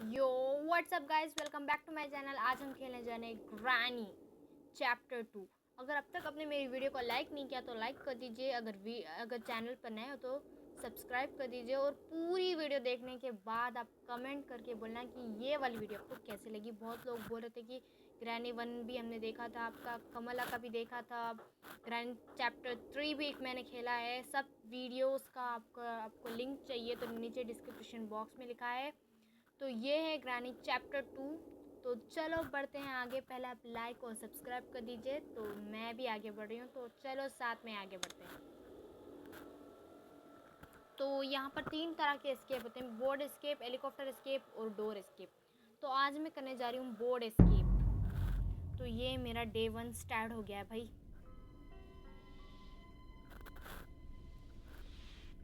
Yo what's up guys, welcome back to my channel. आज हम खेलने जाने ग्रैनी चैप्टर 2। अगर अब तक आपने मेरी वीडियो को लाइक नहीं किया तो लाइक कर दीजिए। अगर चैनल पर नए हो तो सब्सक्राइब कर दीजिए। और पूरी वीडियो देखने के बाद आप कमेंट करके बोलना कि ये वाली वीडियो आपको कैसी लगी। बहुत लोग बोल रहे थे कि ग्रैनी 1 भी हमने देखा था, आपका कमला का भी देखा था, ग्रैनी चैप्टर 3 भी मैंने खेला है। सब वीडियोज़ का आपको लिंक चाहिए तो नीचे डिस्क्रिप्शन बॉक्स में लिखा है। तो ये है ग्रैनी चैप्टर 2। तो चलो बढ़ते हैं आगे। पहले आप लाइक और सब्सक्राइब कर दीजिए। तो मैं भी आगे बढ़ रही हूँ, तो चलो साथ में आगे बढ़ते हैं। तो यहाँ पर 3 तरह के एस्केप होते हैं: बोर्ड एस्केप, हेलीकॉप्टर एस्केप और डोर एस्केप। तो आज मैं करने जा रही हूँ बोर्ड एस्केप। तो ये मेरा डे 1 स्टार्ट हो गया है भाई।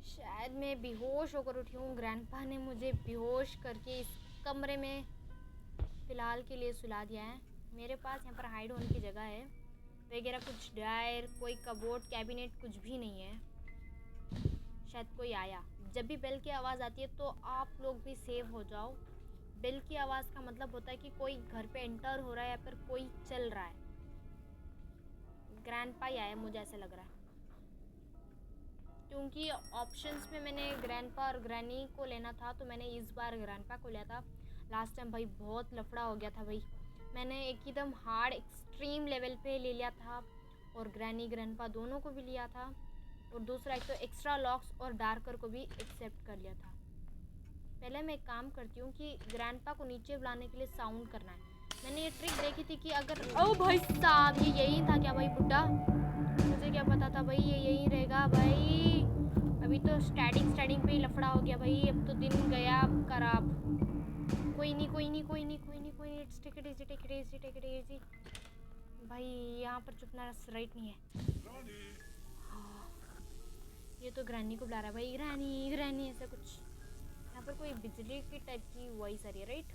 शायद मैं बेहोश होकर उठी हूँ। ग्रैंडपा ने मुझे बेहोश करके इस कमरे में फ़िलहाल के लिए सुला दिया है। मेरे पास यहाँ पर हाइड होने की जगह है वगैरह, कुछ डायर, कोई कबोर्ड, कैबिनेट, कुछ भी नहीं है। शायद कोई आया। जब भी बेल की आवाज़ आती है तो आप लोग भी सेव हो जाओ। बेल की आवाज़ का मतलब होता है कि कोई घर पे एंटर हो रहा है या फिर कोई चल रहा है। ग्रैंडपा ही आया, मुझे ऐसा लग रहा है, क्योंकि ऑप्शंस में मैंने ग्रैंडपा और ग्रैनी को लेना था तो मैंने इस बार ग्रैंडपा को लिया था। लास्ट टाइम भाई बहुत लफड़ा हो गया था भाई। मैंने एकदम हार्ड एक्सट्रीम लेवल पे ले लिया था और ग्रैनी ग्रैंडपा दोनों को भी लिया था। और दूसरा एक तो एक्स्ट्रा लॉक्स और डार्कर को भी एक्सेप्ट कर लिया था। पहले मैं एक काम करती हूँ कि ग्रैंडपा को नीचे बुलाने के लिए साउंड करना है। मैंने ये ट्रिक देखी थी कि अगर ओ भाई साहब, ये यही था क्या भाई बुड्ढा? मुझे क्या पता था भाई ये यही रहेगा भाई। अभी तो स्टार्टिंग पे ही लफड़ा हो गया भाई। अब तो दिन गया खराब। कोई नहीं कोई नहीं कोई नहीं कोई नहीं कोई नहीं। It's take it easy, take it easy, take it easy. भाई यहाँ पर चुपना राइट नहीं है। हाँ, ये तो ग्रैनी को बुला रहा है भाई। ग्रैनी ग्रैनी ऐसा कुछ। यहाँ पर कोई बिजली की टाइप की वॉइस आ रही है, राइट?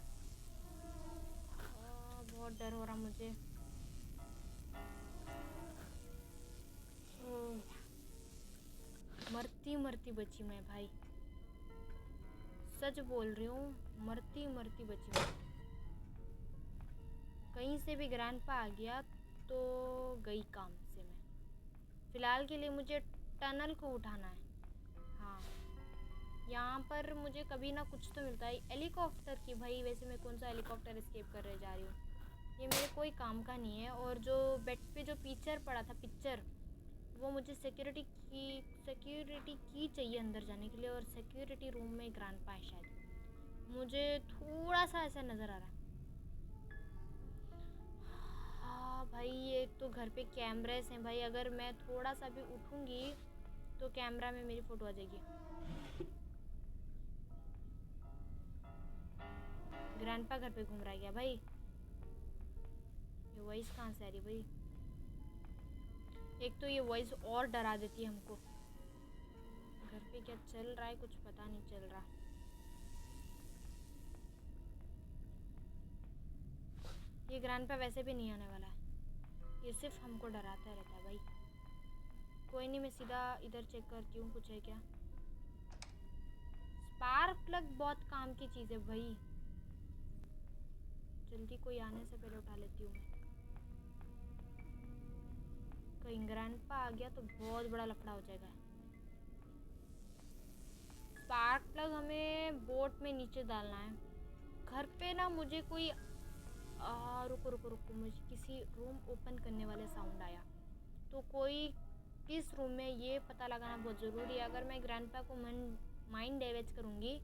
बहुत डर हो रहा मुझे। मरती मरती बची मैं भाई, सच बोल रही हूँ। मरती मरती बची मैं। कहीं से भी ग्रैंडपा आ गया तो गई काम से मैं। फ़िलहाल के लिए मुझे टनल को उठाना है। हाँ, यहाँ पर मुझे कभी ना कुछ तो मिलता है। हेलीकॉप्टर की भाई, वैसे मैं कौन सा हेलीकॉप्टर एस्केप करने जा रही हूँ, ये मेरे कोई काम का नहीं है। और जो बेड पे जो पिक्चर पड़ा था, पिक्चर, वो मुझे सिक्योरिटी की चाहिए अंदर जाने के लिए। और सिक्योरिटी रूम में ग्रैंडपा है शायद, मुझे थोड़ा सा ऐसा नज़र आ रहा है। हाँ भाई, ये तो घर पे कैमरेस हैं भाई। अगर मैं थोड़ा सा भी उठूँगी तो कैमरा में मेरी फ़ोटो आ जाएगी। ग्रैंडपा घर पे घूम रहा है क्या भाई? ये वॉइस कहाँ से आ रही भाई? एक तो ये वॉइस और डरा देती है हमको। घर पे क्या चल रहा है कुछ पता नहीं चल रहा। ये ग्रैंडपा वैसे भी नहीं आने वाला है, ये सिर्फ हमको डराता रहता है भाई। कोई नहीं, मैं सीधा इधर चेक करती हूँ कुछ है क्या। स्पार्क प्लग बहुत काम की चीज़ है भाई। जल्दी कोई आने से पहले उठा लेती हूँ मैं। कहीं ग्रैंडपा आ गया तो बहुत बड़ा लफड़ा हो जाएगा। स्पार्क प्लग हमें बोट में नीचे डालना है। घर पे ना मुझे कोई रुको रुको रुको, मुझे किसी रूम ओपन करने वाले साउंड आया। तो कोई किस रूम में, ये पता लगाना बहुत ज़रूरी है। अगर मैं ग्रैंडपा को माइंड डैमेज करूँगी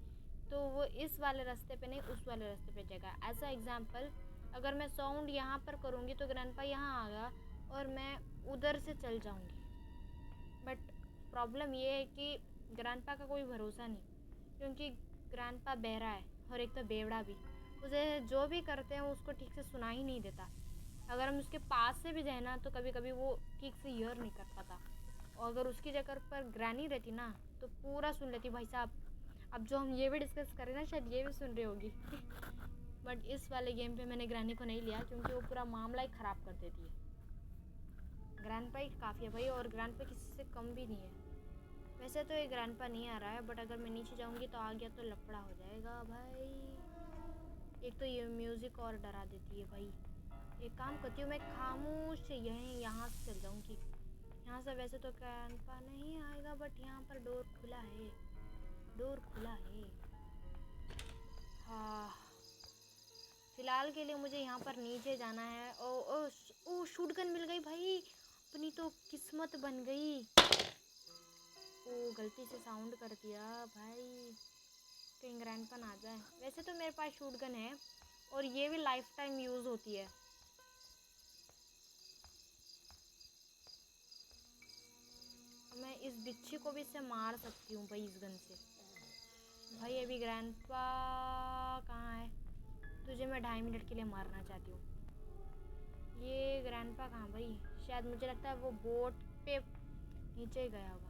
तो वो इस वाले रास्ते पे नहीं उस वाले रास्ते पे जाएगा। एज अ एग्जाम्पल, अगर मैं साउंड यहाँ पर करूँगी तो ग्रैंडपा यहाँ आएगा और मैं उधर से चल जाऊँगी। बट प्रॉब्लम ये है कि ग्रैंडपा का कोई भरोसा नहीं, क्योंकि ग्रैंडपा बहरा है और एक तो बेवड़ा भी। उसे जो भी करते हैं उसको ठीक से सुना ही नहीं देता। अगर हम उसके पास से भी जाए ना तो कभी कभी वो ठीक से हियर नहीं कर पाता। और अगर उसकी जगह पर ग्रैनी रहती ना तो पूरा सुन लेती भाई साहब। अब जो हम ये भी डिस्कस करें ना, शायद ये भी सुन रही होगी। बट इस वाले गेम पे मैंने ग्रैनी को नहीं लिया क्योंकि वो पूरा मामला ही ख़राब कर देती है। ग्रैंडपा ही काफ़ी है भाई, और ग्रैंडपा किसी से कम भी नहीं है। वैसे तो ये ग्रैंडपा नहीं आ रहा है, बट अगर मैं नीचे जाऊंगी तो आ गया तो लफड़ा हो जाएगा भाई। एक तो ये म्यूज़िक और डरा देती है भाई। एक काम करती हूँ, मैं खामोश यहाँ से चल जाऊँगी। यहाँ से वैसे तो ग्रैंडपा नहीं आएगा, बट यहाँ पर डोर खुला है, डोर खुला है। हाँ, फिलहाल के लिए मुझे यहाँ पर नीचे जाना है। ओ ओ ओ, शूट गन मिल गई भाई, अपनी तो किस्मत बन गई। ओ, गलती से साउंड कर दिया भाई, कहीं ग्रैंडपा ना आ जाए। वैसे तो मेरे पास शूट गन है और ये भी लाइफ टाइम यूज़ होती है। मैं इस बिच्छी को भी इससे मार सकती हूँ भाई, इस गन से। भाई अभी ग्रैंडपा कहाँ है? तुझे मैं 2.5 मिनट के लिए मारना चाहती हूँ। ये ग्रैंडपा कहाँ भाई? शायद मुझे लगता है वो बोट पे नीचे ही गया होगा।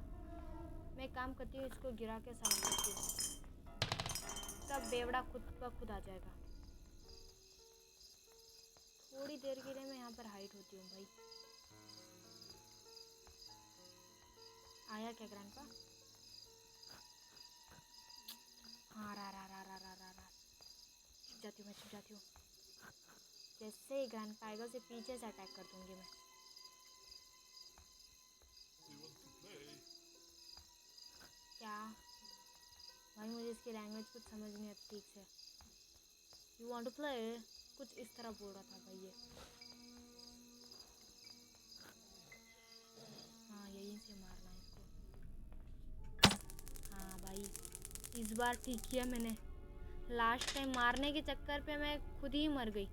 मैं काम करती हूँ, इसको गिरा के साउंड करती हूँ, तब बेवड़ा खुद ब खुद आ जाएगा। थोड़ी देर के लिए मैं यहाँ पर हाइड होती हूँ भाई। आया क्या ग्रैंडपा? हाँ, रा रा रा रा रा रा रा छुप जाती हूँ मैं, छुप जाती हूँ। जैसे ही ग्रैंडपा आएगा उसे पीछे से अटैक कर दूँगी मैं। क्या भाई, मुझे इसकी लैंग्वेज कुछ समझ नहीं आती ठीक से। यू वांट टू प्ले, कुछ इस तरह बोल रहा था भाई ये। हाँ, यहीं से मारना है इसको। हाँ भाई, इस बार ठीक किया मैंने। लास्ट टाइम मारने के चक्कर पे मैं खुद ही मर गई।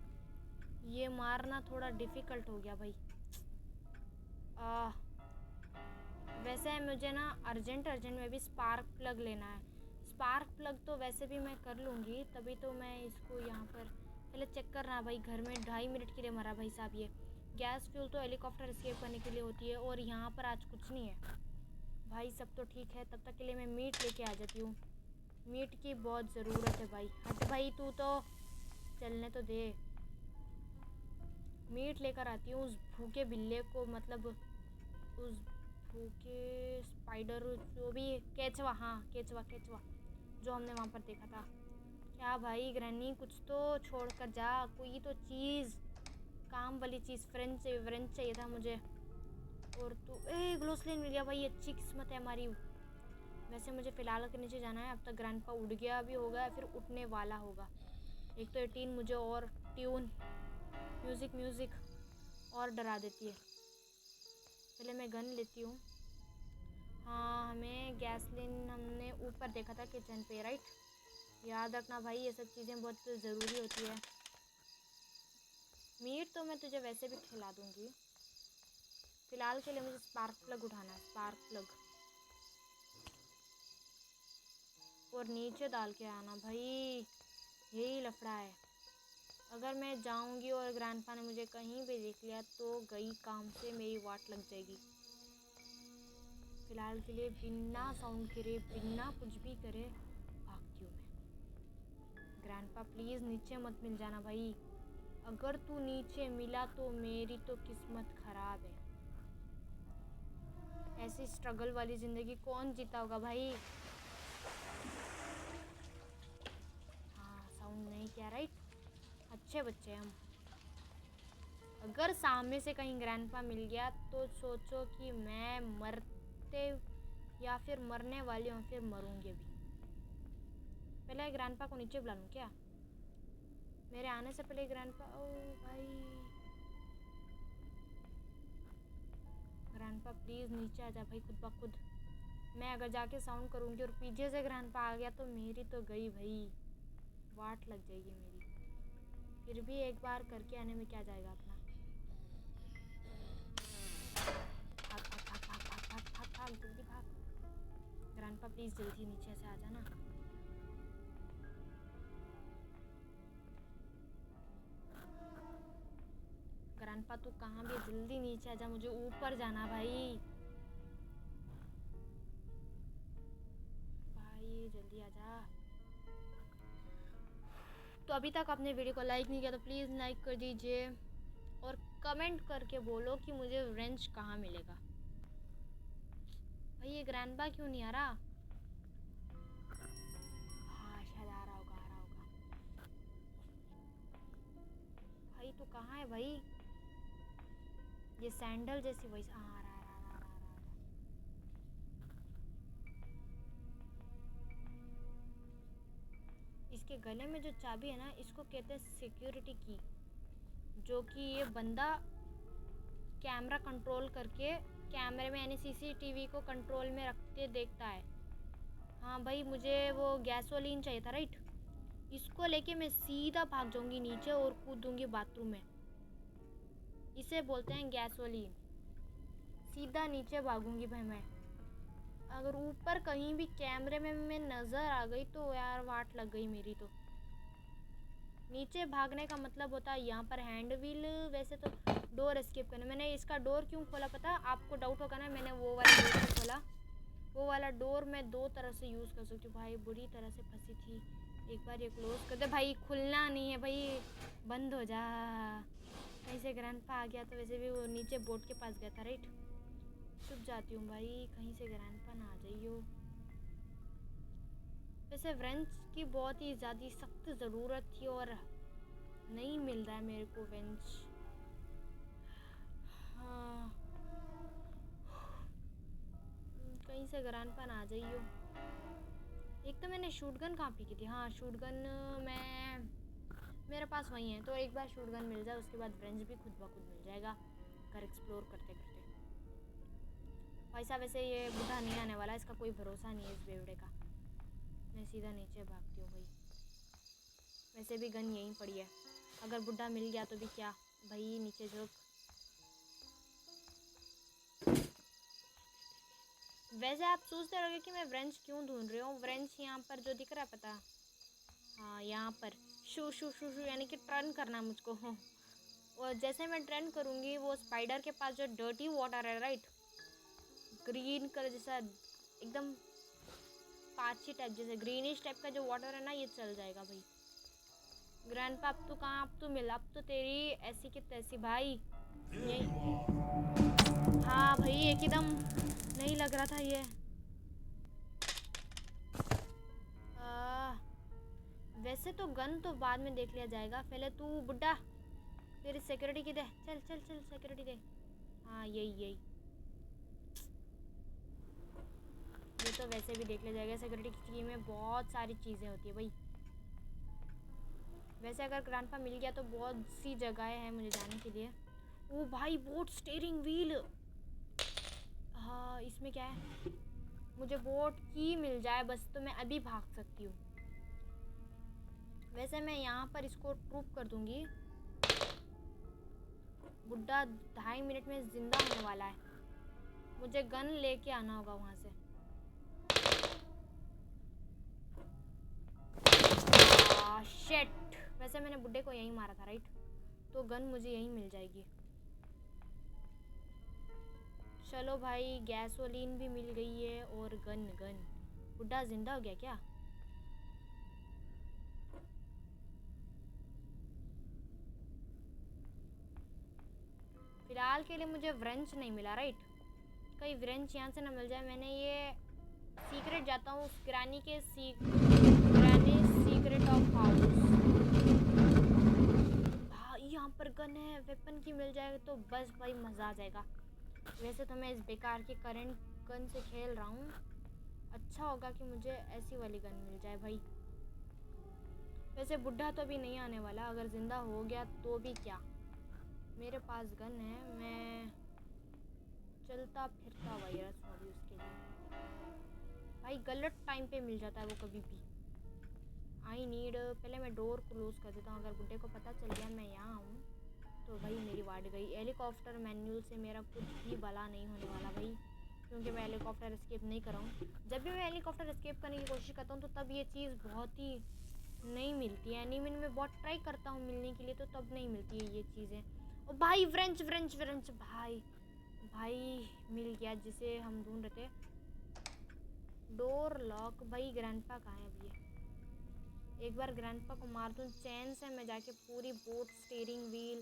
ये मारना थोड़ा डिफ़िकल्ट हो गया भाई। वैसे मुझे ना अर्जेंट में भी स्पार्क प्लग लेना है। स्पार्क प्लग तो वैसे भी मैं कर लूँगी, तभी तो मैं इसको यहाँ पर पहले चेक करना भाई। घर में 2.5 मिनट के लिए मरा भाई साहब ये। गैस फ्यूल तो हेलीकॉप्टर एस्केप करने के लिए होती है, और यहाँ पर आज कुछ नहीं है भाई। सब तो ठीक है, तब तक के लिए मैं मीट लेके आ जाती हूँ। मीट की बहुत ज़रूरत है भाई। हट भाई, तू तो चलने तो दे। मीट लेकर आती हूँ उस भूखे बिल्ले को, मतलब उस भूखे स्पाइडर, जो भी केचवा, हाँ केचवा जो हमने वहाँ पर देखा था। क्या भाई ग्रैनी, कुछ तो छोड़ कर जा, कोई तो चीज़, काम वाली चीज़। फ्रेंच चाहिए था मुझे। और तो ग्लोसलेन मिल गया भाई, अच्छी किस्मत है हमारी। वैसे मुझे फ़िलहाल के नीचे जाना है। अब तक ग्रैंडपा उड़ गया भी होगा या फिर उठने वाला होगा। एक तो 18 मुझे और ट्यून म्यूज़िक और डरा देती है। पहले मैं गन लेती हूँ। हाँ, हमें गैसलिन हमने ऊपर देखा था किचन पे, राइट? याद रखना भाई, ये सब चीज़ें बहुत ज़रूरी होती है। मीट तो मैं तुझे वैसे भी खिला दूँगी। फ़िलहाल के लिए मुझे स्पार्क प्लग उठाना है, स्पार्क प्लग। और नीचे डाल के आना भाई, यही लफड़ा है। अगर मैं जाऊंगी और ग्रैंडपा ने मुझे कहीं भी देख लिया तो गई काम से, मेरी वाट लग जाएगी। फ़िलहाल के लिए बिना साउंड करे, बिना कुछ भी करे भागती हूँ मैं। ग्रैंडपा प्लीज़ नीचे मत मिल जाना भाई। अगर तू नीचे मिला तो मेरी तो किस्मत ख़राब है। ऐसी स्ट्रगल वाली ज़िंदगी कौन जीता होगा भाई? हाँ, साउंड नहीं किया, राइट? अच्छे बच्चे हम। अगर सामने से कहीं ग्रैंडपा मिल गया तो सोचो कि मैं मरते या फिर मरने वाली हूँ, फिर मरूंगी भी। पहले ग्रैंडपा को नीचे बुला लूँ क्या? मेरे आने से पहले ग्रैंडपा, ओ भाई ग्रैंडपा प्लीज़ नीचे आ जा भाई, खुद ब खुद। मैं अगर जाके साउंड करूँगी और पीछे से ग्रैंडपा आ गया तो मेरी तो गई भाई, वाट लग जाएगी मेरी। फिर भी एक बार करके आने में क्या जाएगा अपना। भाग भाग भाग भाग भाग भाग भाग भाग, जल्दी भाग। ग्रैंडपा प्लीज़ जल्दी नीचे से आ जाना। ग्रैंडपा तू कहाँ भी, जल्दी नीचे आ जा, मुझे ऊपर जाना भाई। भाई जल्दी आ जा। तो अभी तक आपने वीडियो को लाइक नहीं किया तो प्लीज़ लाइक कर दीजिए, और कमेंट करके बोलो कि मुझे रेंज कहाँ मिलेगा। भाई ये ग्रैंडपा क्यों नहीं आ रहा? हाँ शायद आ रहा होगा, आ रहा होगा। तू कहाँ है भाई? ये सैंडल जैसी वॉइस आ रहा है। इसके गले में जो चाबी है ना, इसको कहते हैं सिक्योरिटी की, जो कि ये बंदा कैमरा कंट्रोल करके कैमरे में यानी सीसीटीवी को कंट्रोल में रखते देखता है। हाँ भाई, मुझे वो गैसोलीन चाहिए था राइट। इसको लेके मैं सीधा भाग जाऊंगी नीचे और कूद दूंगी बाथरूम में। इसे बोलते हैं गैसोलीन। सीधा नीचे भागूंगी भाई मैं। अगर ऊपर कहीं भी कैमरे में मैं नज़र आ गई तो यार वाट लग गई मेरी। तो नीचे भागने का मतलब होता है यहाँ पर हैंड व्हील। वैसे तो डोर एस्केप करना। मैंने इसका डोर क्यों खोला पता? आपको डाउट होगा ना, मैंने वो वाला डोर क्यों खोला। वो वाला डोर मैं 2 तरह से यूज़ कर सकती हूँ भाई। बुरी तरह से फंसी थी। एक बार ये क्लोज कर दे भाई, खुलना नहीं है भाई, बंद हो जा। कहीं से ग्रैंडपा आ गया तो वैसे भी वो नीचे बोट के पास गया था राइट। छुप जाती हूँ भाई, कहीं से ग्रैंडपा ना आ जाइयो। वैसे वेंच की बहुत ही ज़्यादा सख्त ज़रूरत थी और नहीं मिल रहा है मेरे को वेंच। हाँ, कहीं से ग्रैंडपा ना आ जाइयो। एक तो मैंने शूटगन कहाँ फेंकी थी? हाँ, शूटगन मैं मेरे पास वही है। तो एक बार शूटगन मिल जाए उसके बाद वेंच भी खुद ब खुद मिल जाएगा घर एक्सप्लोर करते करते। भाई साहब, वैसे ये बूढ़ा नहीं आने वाला, इसका कोई भरोसा नहीं है इस बेवड़े का। मैं सीधा नीचे भागती हूँ भाई। वैसे भी गन यहीं पड़ी है, अगर बुढ़ा मिल गया तो भी क्या भाई। नीचे झुक। वैसे आप सोचते रहोगे कि मैं व्रेंच क्यों ढूंढ रही हूँ। व्रेंच यहाँ पर जो दिख रहा है पता? हाँ, यहाँ पर शू शू शू शू यानी कि टर्न करना मुझको। और जैसे मैं टर्न करूँगी वो स्पाइडर के पास जो डर्टी वाटर है राइट, ग्रीन कलर जैसा एकदम पाची टाइप जैसे ग्रीनिश टाइप का जो वाटर है ना, ये चल जाएगा भाई। ग्रैंडपा अब तो कहाँ, अब तो मिला, अब तो तेरी ऐसी की तैसी भाई। यही हाँ भाई, एकदम नहीं लग रहा था ये। वैसे तो गन तो बाद में देख लिया जाएगा, पहले तू बुड्ढा तेरी सिक्योरिटी की दे। चल चल चल सिक्योरिटी दे। हाँ यही यही, ये तो वैसे भी देख लिया जाएगा। सिक्योरिटी की में बहुत सारी चीज़ें होती है भाई। वैसे अगर ग्रैंडपा मिल गया तो बहुत सी जगहें हैं मुझे जाने के लिए। ओ भाई, बोट स्टीयरिंग व्हील। हाँ, इसमें क्या है? मुझे बोट की मिल जाए बस तो मैं अभी भाग सकती हूँ। वैसे मैं यहाँ पर इसको ट्रूप कर दूँगी। बुड्ढा 2.5 मिनट में ज़िंदा होने वाला है। मुझे गन लेके आना होगा वहाँ से। शिट, वैसे मैंने बुड्ढे को यहीं मारा था राइट, तो गन मुझे यहीं मिल जाएगी। चलो भाई, गैसोलीन भी मिल गई है और गन। बुड्ढा जिंदा हो गया क्या? फिलहाल के लिए मुझे व्रेंच नहीं मिला राइट। कहीं व्रेंच यहाँ से ना मिल जाए। मैंने ये सीक्रेट जाता हूँ ग्रैनी के ग्रैनी सीक्रेट ऑफ हाउस। हाँ, यहाँ पर गन है, वेपन की मिल जाएगा तो बस भाई मज़ा आ जाएगा। वैसे तो मैं इस बेकार के करंट गन से खेल रहा हूँ, अच्छा होगा कि मुझे ऐसी वाली गन मिल जाए भाई। वैसे बुड्ढा तो अभी नहीं आने वाला, अगर ज़िंदा हो गया तो भी क्या, मेरे पास गन है। मैं चलता फिरता वायरस हूँ अभी उसके लिए। भाई गलत टाइम पे मिल जाता है वो कभी भी। आई नीड, पहले मैं डोर क्लोज कर देता हूँ। अगर बुड्ढे को पता चल गया मैं यहाँ हूँ तो भाई मेरी वाट गई। हेलीकॉप्टर मैनुअल से मेरा कुछ भी भला नहीं होने वाला भाई, क्योंकि मैं हेलीकॉप्टर एस्केप नहीं कर रहा हूँ। जब भी मैं हेलीकॉप्टर एस्केप करने की कोशिश करता हूँ तो तब ये चीज़ बहुत ही नहीं मिलती है। एनिमे में बहुत ट्राई करता हूँ मिलने के लिए तो तब नहीं मिलती है ये चीज़ें। और भाई व्रेंच भाई मिल गया जिसे हम ढूंढ रहे थे। Door lock. भाई ग्रैंडपा कहाँ है अभी? एक बार ग्रैंडपा को मार दूँ चैन से, मैं जाके पूरी बोट स्टीयरिंग व्हील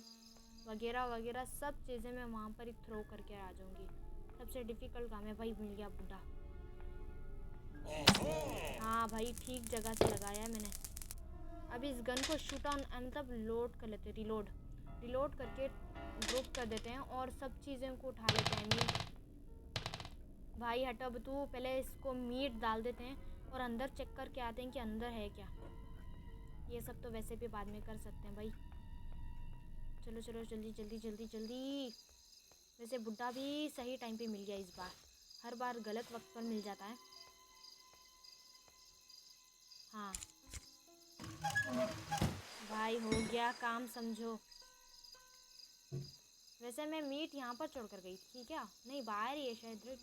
वगैरह वगैरह सब चीज़ें मैं वहाँ पर ही थ्रो करके आ जाऊँगी। सबसे डिफ़िकल्ट काम है भाई। मिल गया बुड्ढा। हाँ भाई, ठीक जगह से लगाया है मैंने। अभी इस गन को शूट ऑन मतलब लोड कर लेते, रिलोड रिलोड करके ड्रॉप कर देते हैं और सब चीज़ों को उठा लेते हैं। मीट भाई हट, अब तू पहले इसको मीट डाल देते हैं और अंदर चेक करके आते हैं कि अंदर है क्या। ये सब तो वैसे भी बाद में कर सकते हैं भाई। चलो चलो जल्दी जल्दी जल्दी जल्दी। वैसे बुड्ढा भी सही टाइम पे मिल गया इस बार, हर बार गलत वक्त पर मिल जाता है। हाँ भाई हो गया काम समझो। वैसे मैं मीट यहाँ पर छोड़ कर गई थी क्या? नहीं, बाहर ही है शायद।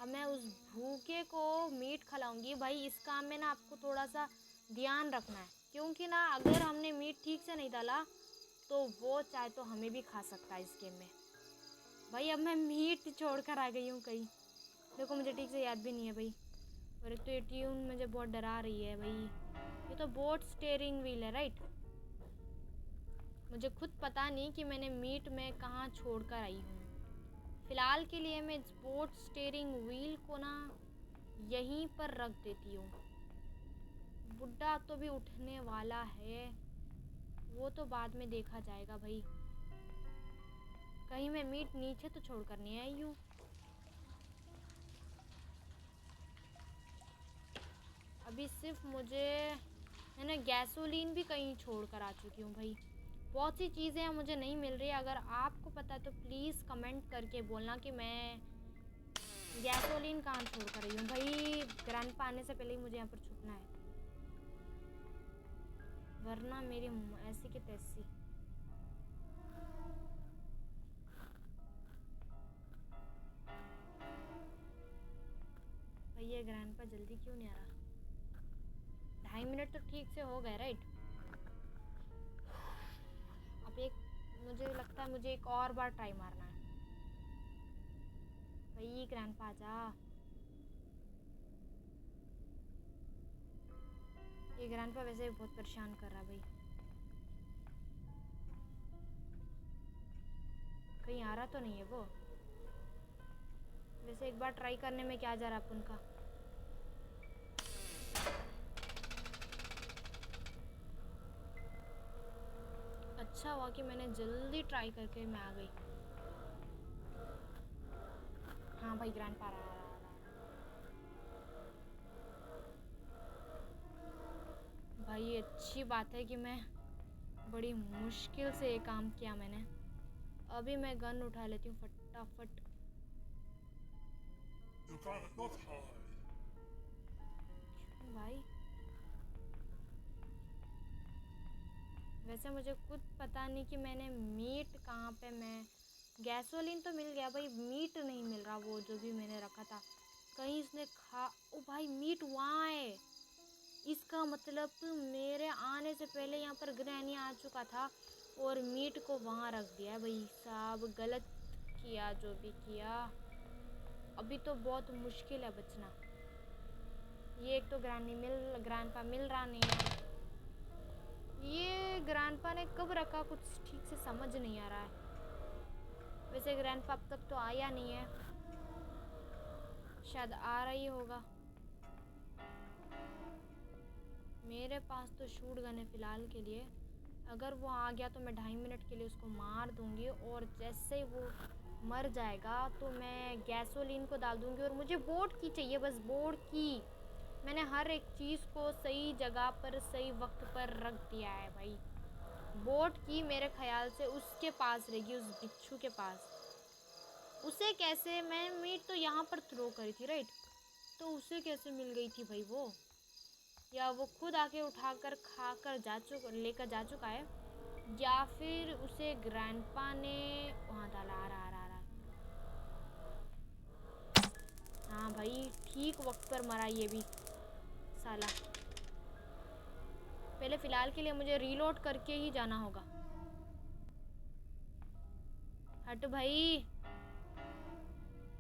अब मैं उस भूखे को मीट खिलाऊंगी। भाई इस काम में ना आपको थोड़ा सा ध्यान रखना है, क्योंकि ना अगर हमने मीट ठीक से नहीं डाला तो वो चाहे तो हमें भी खा सकता है इस गेम में। भाई अब मैं मीट छोड़ कर आ गई हूँ कहीं। देखो मुझे ठीक से याद भी नहीं है भाई। और एक तो ये ट्यून मुझे बहुत डरा रही है भाई। ये तो बोट स्टीयरिंग व्हील है राइट। मुझे खुद पता नहीं कि मैंने मीट में कहाँ छोड़ कर आई हूँ। फ़िलहाल के लिए मैं बोट स्टीयरिंग व्हील को ना यहीं पर रख देती हूँ। बुड्ढा तो भी उठने वाला है, वो तो बाद में देखा जाएगा भाई। कहीं मैं मीट नीचे तो छोड़ कर नहीं आई हूँ। अभी सिर्फ मैंने गैसोलीन भी कहीं छोड़ कर आ चुकी हूँ भाई। बहुत सी चीज़ें हैं मुझे नहीं मिल रही। अगर आपको पता है तो प्लीज़ कमेंट करके बोलना कि मैं गैसोलीन कहाँ छोड़ कर रही हूँ। भाई ग्रैंडपा आने से पहले ही मुझे यहाँ पर छुपना है, वरना मेरी ऐसी की तैसी। भाई ये ग्रैंडपा जल्दी क्यों नहीं आ रहा? 2.5 मिनट तो ठीक से हो गए राइट। अब मुझे लगता है मुझे एक और बार ट्राई मारना है। भाई ग्रैंडपा आ जा। ये ग्रैंडपा वैसे भी बहुत परेशान कर रहा है भाई। कहीं आ रहा तो नहीं है वो। वैसे एक बार ट्राई करने में क्या जा रहा है उनका। अच्छा हुआ कि मैंने जल्दी ट्राई करके मैं आ गई। हाँ भाई ग्रैंडपा आ रहा। भाई ये अच्छी बात है कि मैं बड़ी मुश्किल से ये काम किया मैंने। अभी मैं गन उठा लेती हूँ फटाफट। भाई वैसे मुझे खुद पता नहीं कि मैंने मीट कहाँ पे मैं गैसोलीन तो मिल गया भाई, मीट नहीं मिल रहा वो जो भी मैंने रखा था। कहीं इसने ओ भाई मीट वहाँ है। इसका मतलब मेरे आने से पहले यहाँ पर ग्रैनी आ चुका था और मीट को वहाँ रख दिया है। भाई साहब गलत किया जो भी किया। अभी तो बहुत मुश्किल है बचना। ये एक तो ग्रैंडपा मिल रहा नहीं है। ये ग्रैंडपा ने कब रखा कुछ ठीक से समझ नहीं आ रहा है। वैसे ग्रैंडपा अब तक तो आया नहीं है, शायद आ रहा ही होगा। मेरे पास तो शूट गन है फ़िलहाल के लिए। अगर वो आ गया तो मैं 2.5 मिनट के लिए उसको मार दूंगी और जैसे ही वो मर जाएगा तो मैं गैसोलीन को डाल दूंगी। और मुझे बोट की चाहिए, बस बोट की। मैंने हर एक चीज़ को सही जगह पर सही वक्त पर रख दिया है भाई। बोट की मेरे ख्याल से उसके पास रहेगी, उस बिच्छू के पास। उसे कैसे, मैं मीट तो यहाँ पर थ्रो करी थी राइट, तो उसे कैसे मिल गई थी भाई वो? या वो खुद आके उठाकर खाकर लेकर जा चुका है, या फिर उसे ग्रैंडपा ने वहाँ डाला। आ रहा। हाँ भाई ठीक वक्त पर मरा ये भी साला। पहले फ़िलहाल के लिए मुझे रीलोड करके ही जाना होगा। हट भाई।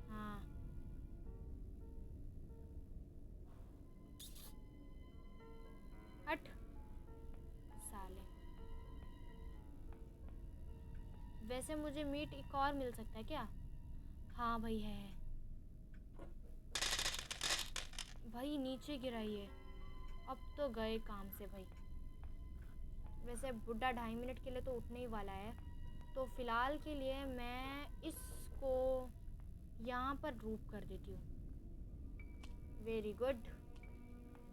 हाँ हट साले। वैसे मुझे मीट एक और मिल सकता है क्या? हाँ भाई है। भाई नीचे गिराई है। अब तो गए काम से भाई। वैसे बुड्ढा 2.5 मिनट के लिए तो उठने ही वाला है, तो फ़िलहाल के लिए मैं इसको यहाँ पर ड्रॉप कर देती हूँ। वेरी गुड,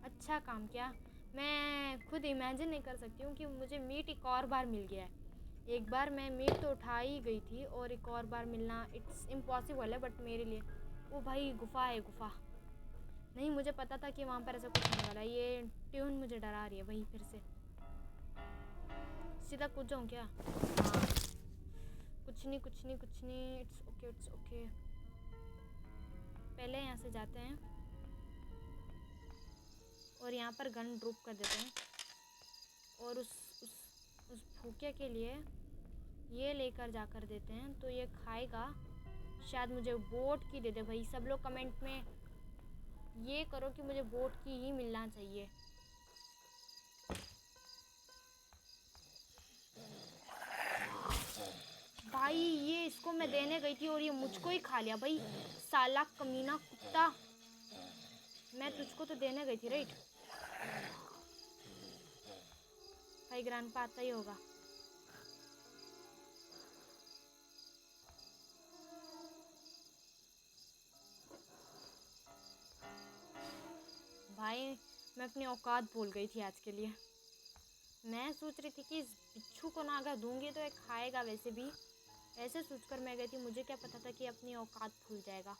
अच्छा काम किया। मैं खुद इमेजिन नहीं कर सकती हूँ कि मुझे मीट एक और बार मिल गया है। एक बार मैं मीट तो उठा ही गई थी और एक और बार मिलना इट्स इम्पॉसिबल है, बट मेरे लिए। ओ भाई, गुफा है, गुफा। नहीं, मुझे पता था कि वहाँ पर ऐसा कुछ होने वाला है। ये ट्यून मुझे डरा रही है भाई। फिर से सीधा कूद जाऊँ क्या? हाँ, कुछ नहीं, कुछ नहीं, कुछ नहीं। It's okay, it's okay. पहले यहाँ से जाते हैं और यहाँ पर गन ड्रॉप कर देते हैं, और उस भूखे के लिए ये लेकर जाकर देते हैं, तो ये खाएगा। शायद मुझे बोट की दे दे भाई। सब लोग कमेंट में ये करो कि मुझे बोट की ही मिलना चाहिए। भाई, ये इसको मैं देने गई थी और ये मुझको ही खा लिया भाई। साला कमीना कुत्ता, मैं तुझको तो देने गई थी, राइट? भाई ग्रैंडपा आता ही होगा। भाई, मैं अपनी औकात भूल गई थी आज के लिए। मैं सोच रही थी कि इस बिच्छू को ना अगर दूंगी तो ये खाएगा वैसे भी। ऐसे सोचकर मैं गई थी, मुझे क्या पता था कि अपनी औकात भूल जाएगा।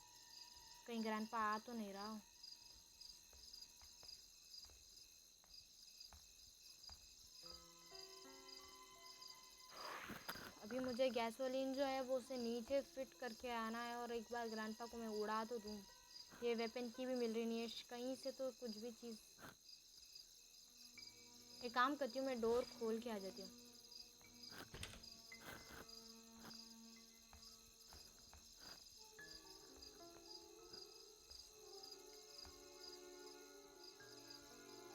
कहीं ग्रैंडपा आ तो नहीं रहा हो। अभी मुझे गैसोलीन जो है वो उसे नीचे फिट करके आना है, और एक बार ग्रैंडपा को मैं उड़ा तो दूँ। ये वेपन की भी मिल रही नहीं है कहीं से, तो कुछ भी चीज़। एक काम करती हूँ, मैं डोर खोल के आ जाती हूँ।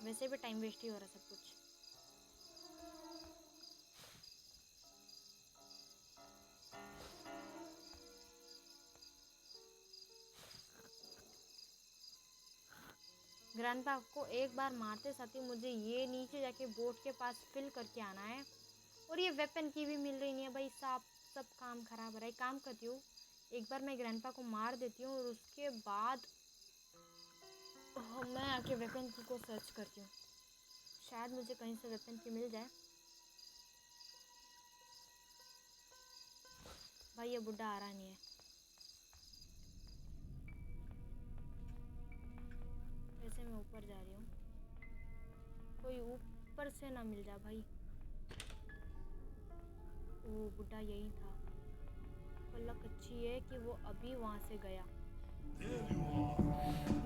वैसे भी टाइम वेस्ट ही हो रहा सब कुछ। ग्रैंडपा को एक बार मारते साथ ही मुझे ये नीचे जाके बोट के पास फिल करके आना है, और ये वेपन की भी मिल रही नहीं है भाई साहब। सब काम खराब हो रहा है। काम करती हूँ, एक बार मैं ग्रैंडपा को मार देती हूँ और उसके बाद मैं आके वेपन की को सर्च करती हूँ। शायद मुझे कहीं से वेपन की मिल जाए। भाई ये बुड्ढा आ रहा नहीं है। वैसे मैं ऊपर जा रही हूँ, कोई ऊपर से ना मिल जा भाई। वो बुड्ढा यही था। पलक अच्छी है कि वो अभी वहाँ से गया।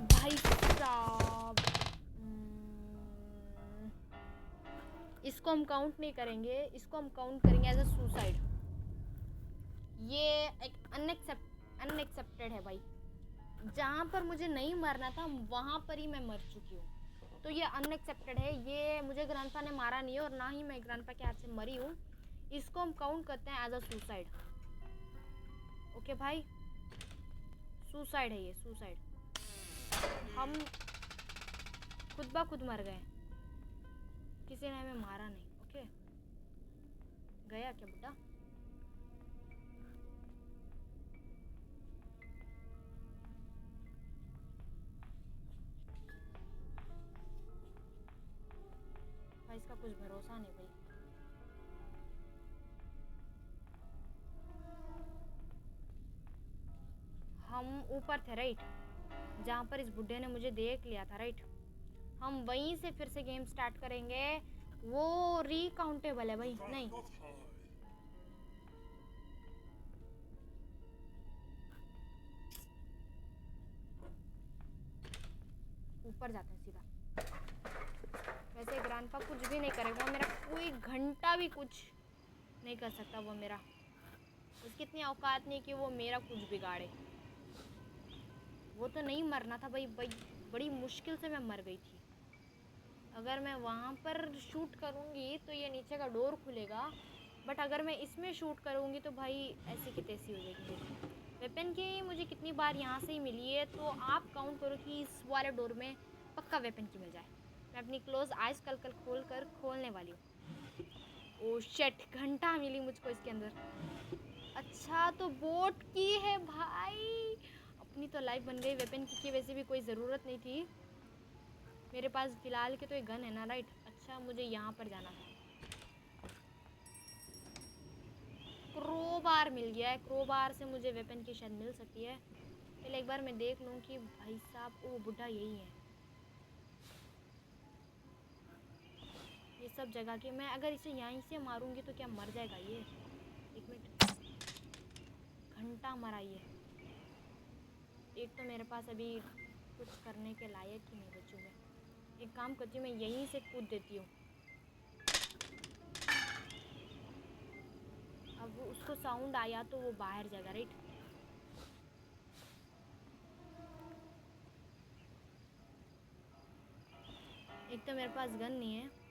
भाई साहब, इसको हम काउंट नहीं करेंगे, इसको हम काउंट करेंगे एज अ सुसाइड। ये एक अनएक्सेप्टेड है भाई। जहाँ पर मुझे नहीं मरना था वहाँ पर ही मैं मर चुकी हूँ, तो ये अनएक्सेप्टेड है। ये मुझे ग्रैंडपा ने मारा नहीं है और ना ही मैं ग्रैंडपा के हाथ से मरी हूँ। इसको हम काउंट करते हैं एज अ सुसाइड। ओके भाई, सुसाइड है ये, सुसाइड। हम खुद ब खुद मर गए, किसी ने हमें मारा नहीं। ओके, गया क्या बुड्ढा? भाई इसका कुछ भरोसा नहीं भाई। हम ऊपर थे राइट, जहाँ पर इस बुड्ढे ने मुझे देख लिया था राइट। हम वहीं से फिर से गेम स्टार्ट करेंगे। वो रिकाउंटेबल है भाई। नहीं, ऊपर जाते हैं सीधा। वैसे ग्रैंडपा कुछ भी नहीं करेगा, मेरा कोई घंटा भी कुछ नहीं कर सकता। वो मेरा, उसकी इतनी औकात नहीं कि वो मेरा कुछ बिगाड़े। वो तो नहीं मरना था भाई, बड़ी मुश्किल से मैं मर गई थी। अगर मैं वहाँ पर शूट करूँगी तो ये नीचे का डोर खुलेगा, बट अगर मैं इसमें शूट करूँगी तो भाई ऐसी की तैसी हो जाएगी मेरी। वेपन की मुझे कितनी बार यहाँ से ही मिली है, तो आप काउंट करो कि इस वाले डोर में पक्का वेपन की मिल जाए। मैं अपनी क्लोज आइज कल कल खोल कर खोलने वाली हूँ। ओ शिट, घंटा मिली मुझको इसके अंदर। अच्छा तो बोट की है भाई। अपनी तो लाइफ बन गई। वेपन की वैसे भी कोई ज़रूरत नहीं थी मेरे पास फ़िलहाल के, तो एक गन है ना, राइट। अच्छा मुझे यहाँ पर जाना था। क्रोबार मिल गया है। क्रोबार से मुझे वेपन की शायद मिल सकती है। पहले एक बार मैं देख लूँ कि भाई साहब, ओ बुढ़ा यही है। ये सब जगह के मैं अगर इसे यहीं से मारूंगी तो क्या मर जाएगा ये? एक मिनट, घंटा मरा ये। एक तो मेरे पास अभी कुछ करने के लायक ही नहीं बचूँ मैं। एक काम करती हूँ, मैं यहीं से कूद देती हूँ। अब उसको साउंड आया तो वो बाहर जाएगा, राइट। एक तो मेरे पास गन नहीं है।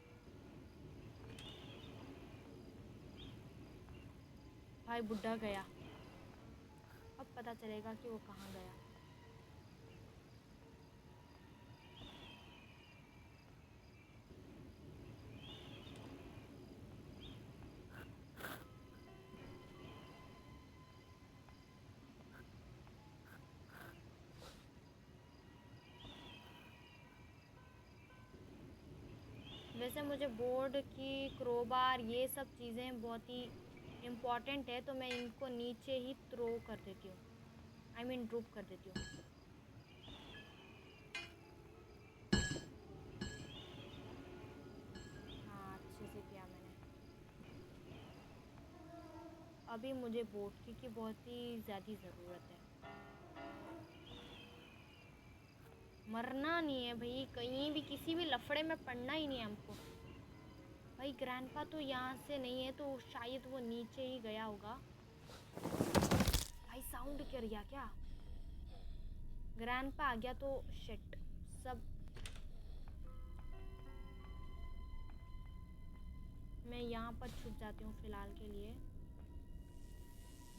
भाई बुढ़ा गया। अब पता चलेगा कि वो कहाँ गया। वैसे मुझे बोर्ड की, क्रोबार, ये सब चीज़ें बहुत ही इम्पॉर्टेंट है, तो मैं इनको नीचे ही थ्रो कर देती हूँ। आई मीन ड्रॉप कर देती हूँ। हाँ अच्छे से किया मैंने। अभी मुझे बोट की बहुत ही ज़्यादा ज़रूरत है। मरना नहीं है भाई, कहीं भी किसी भी लफड़े में पड़ना ही नहीं है हमको। भाई ग्रैंडपा तो यहाँ से नहीं है, तो शायद वो नीचे ही गया होगा। भाई साउंड कर गया क्या? ग्रैंडपा आ गया तो शिट सब। मैं यहाँ पर छुप जाती हूँ फ़िलहाल के लिए।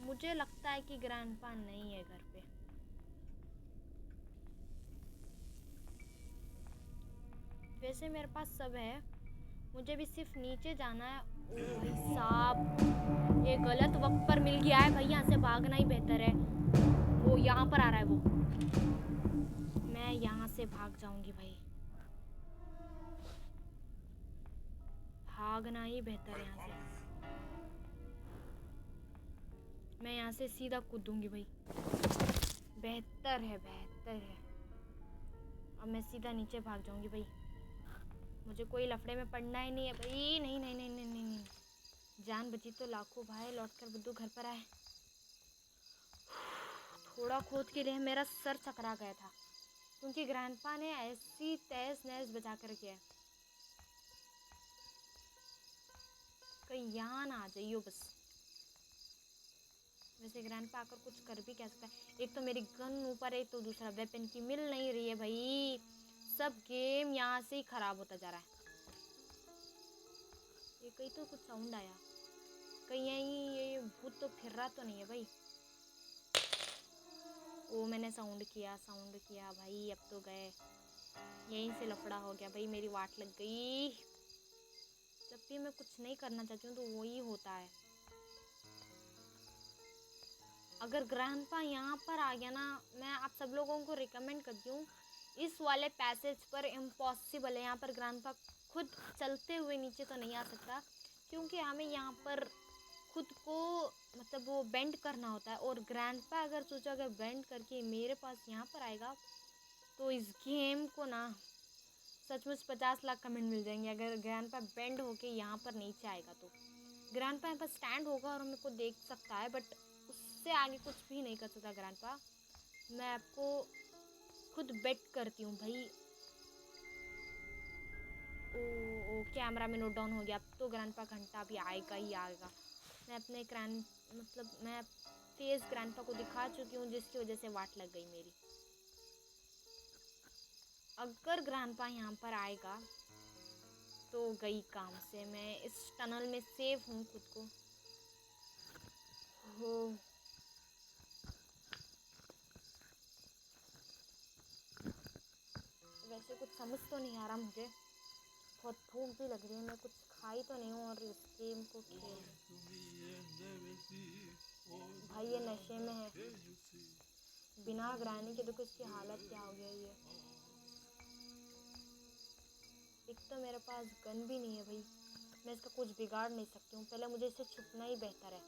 मुझे लगता है कि ग्रैंडपा नहीं है घर पे। वैसे मेरे पास सब है, मुझे भी सिर्फ नीचे जाना है। ओ भाई साहब, ये गलत वक्त पर मिल गया है भाई, यहाँ से भागना ही बेहतर है। वो यहाँ पर आ रहा है वो। मैं यहाँ से भाग जाऊंगी भाई, भागना ही बेहतर है यहाँ से। मैं यहाँ से सीधा कूदूंगी भाई, बेहतर है बेहतर है। अब मैं सीधा नीचे भाग जाऊंगी भाई, मुझे कोई लफड़े में पड़ना ही नहीं है भाई। नहीं नहीं नहीं नहीं नहीं नहीं, जान बची तो लाखों भाई। लौटकर बुद्धू घर पर आए। थोड़ा खोद के लिए मेरा सर चकरा गया था, क्योंकि ग्रैंडपा ने ऐसी तहस नहस बचा कर रखी है। कहीं यहाँ ना आ जाइयो बस। वैसे ग्रैंडपा आकर कुछ कर भी क्या सकता है। एक तो मेरी गन ऊपर है, तो दूसरा वेपन की मिल नहीं रही है भाई। सब गेम यहाँ से ही ख़राब होता जा रहा है। ये कहीं तो कुछ साउंड आया, कहीं यहीं ये भूत तो फिर रहा तो नहीं है भाई। ओ मैंने साउंड किया भाई। अब तो गए, यहीं से लफड़ा हो गया भाई, मेरी वाट लग गई। जब भी मैं कुछ नहीं करना चाहती हूँ तो वही होता है। अगर ग्रैंडपा यहाँ पर आ गया ना, मैं आप सब लोगों को रिकमेंड करती हूँ, इस वाले पैसेज पर इम्पॉसिबल है। यहाँ पर ग्रैंडपा खुद चलते हुए नीचे तो नहीं आ सकता, क्योंकि हमें यहाँ पर खुद को मतलब वो बेंड करना होता है। और ग्रैंडपा अगर सोचो, अगर बेंड करके मेरे पास यहाँ पर आएगा तो इस गेम को ना सचमुच 50 लाख कमेंट मिल जाएंगे। अगर ग्रैंडपा बेंड होके यहाँ पर नीचे आएगा तो ग्रैंडपा यहाँ पर स्टैंड होगा और मेरे को देख सकता है, बट उससे आगे कुछ भी नहीं कर सकता ग्रैंडपा। मैं आपको खुद बेट करती हूँ भाई। ओ कैमरा में नोट डाउन हो गया। अब तो ग्रैंडपा घंटा भी आएगा ही आएगा। मैं अपने मैं तेज़ ग्रैंडपा को दिखा चुकी हूँ, जिसकी वजह से वाट लग गई मेरी। अगर ग्रैंडपा यहाँ पर आएगा तो गई काम से। मैं इस टनल में सेफ हूँ खुद को। हो वैसे कुछ समझ तो नहीं आ रहा मुझे, बहुत भूख भी लग रही है, मैं कुछ खाई तो नहीं हूँ और इस गेम को खेल भाई ये नशे में है, बिना ग्राइंडिंग के देखो इसकी हालत क्या हो गया ये। एक तो मेरे पास गन भी नहीं है भाई, मैं इसका कुछ बिगाड़ नहीं सकती हूँ, पहले मुझे इससे छुपना ही बेहतर है।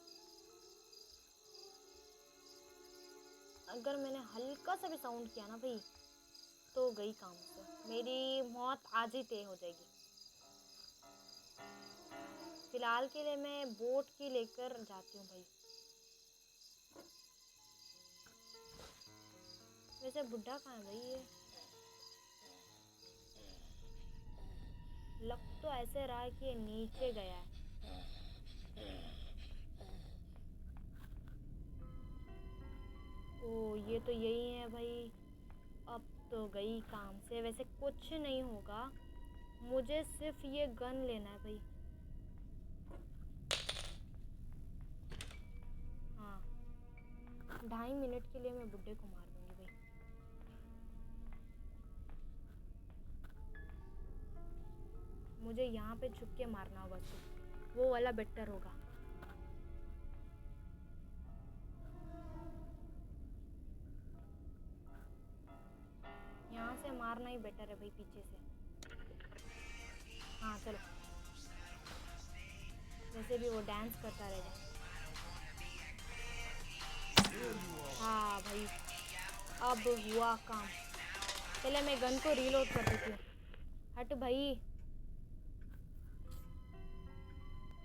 अगर मैंने हल्का सा भी साउंड किया ना भाई तो गई काम से, मेरी मौत आज ही तय हो जाएगी। फिलहाल के लिए मैं बोट की लेकर जाती हूँ भाई। वैसे बुढ़ा कहाँ है भाई ये? लग तो ऐसे रहा है कि ये नीचे गया है। ओ ये तो यही है भाई, अब तो गई काम से। वैसे कुछ नहीं होगा, मुझे सिर्फ ये गन लेना है भाई। हाँ 2.5 मिनट के लिए मैं बुड्ढे को मार दूंगी भाई। मुझे यहाँ पे छुप के मारना होगा सिर्फ, वो वाला बेटर होगा। यहाँ से मारना ही बेटर है भाई, पीछे से। हाँ चलो, वैसे भी वो डांस करता रहेगा। हाँ भाई अब हुआ काम। पहले मैं गन को रीलोड कर देती हूँ। हट भाई।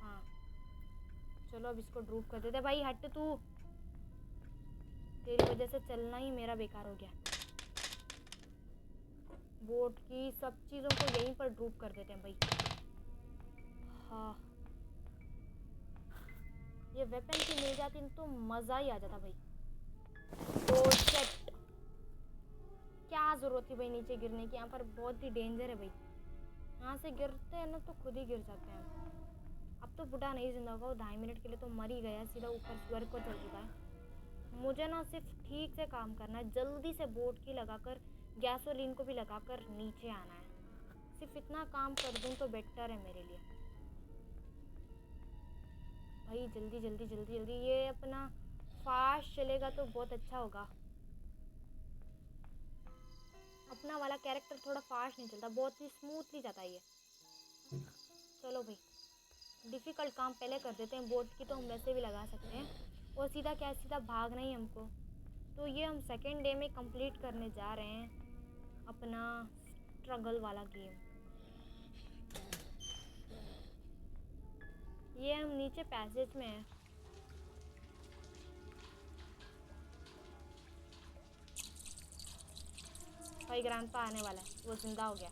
हाँ चलो अब इसको ड्रूप कर देते भाई। हट तू, तेरी वजह से चलना ही मेरा बेकार हो गया। बोट की सब चीज़ों को यहीं पर ड्रूप कर देते हैं भाई। हाँ ये वेपन की मिल जाती तो मज़ा ही आ जाता भाई। ओ शिट, क्या ज़रूरत थी भाई नीचे गिरने की? यहाँ पर बहुत ही डेंजर है भाई, यहाँ से गिरते हैं ना तो खुद ही गिर जाते हैं। अब तो बुढ़ा नहीं जिंदा होगा, वो 2.5 मिनट के लिए तो मर ही गया, सीधा ऊपर स्वर्ग को चल चुका है। मुझे ना सिर्फ ठीक से काम करना है, जल्दी से बोट की लगाकर गैसोलीन को भी लगाकर नीचे आना है। सिर्फ इतना काम कर दूं तो बेटर है मेरे लिए भाई। जल्दी जल्दी जल्दी जल्दी, ये अपना फास्ट चलेगा तो बहुत अच्छा होगा। अपना वाला कैरेक्टर थोड़ा फास्ट नहीं चलता, बहुत ही स्मूथली जाता है ये। चलो भाई डिफ़िकल्ट काम पहले कर देते हैं। बोट की तो हम वैसे भी लगा सकते हैं, और सीधा क्या, सीधा भागना ही हमको। तो ये हम सेकेंड डे में कंप्लीट करने जा रहे हैं अपना स्ट्रगल वाला गेम। ये हम नीचे पैसेज में हैं। भाई ग्रैंडपा आने वाला है, वो जिंदा हो गया।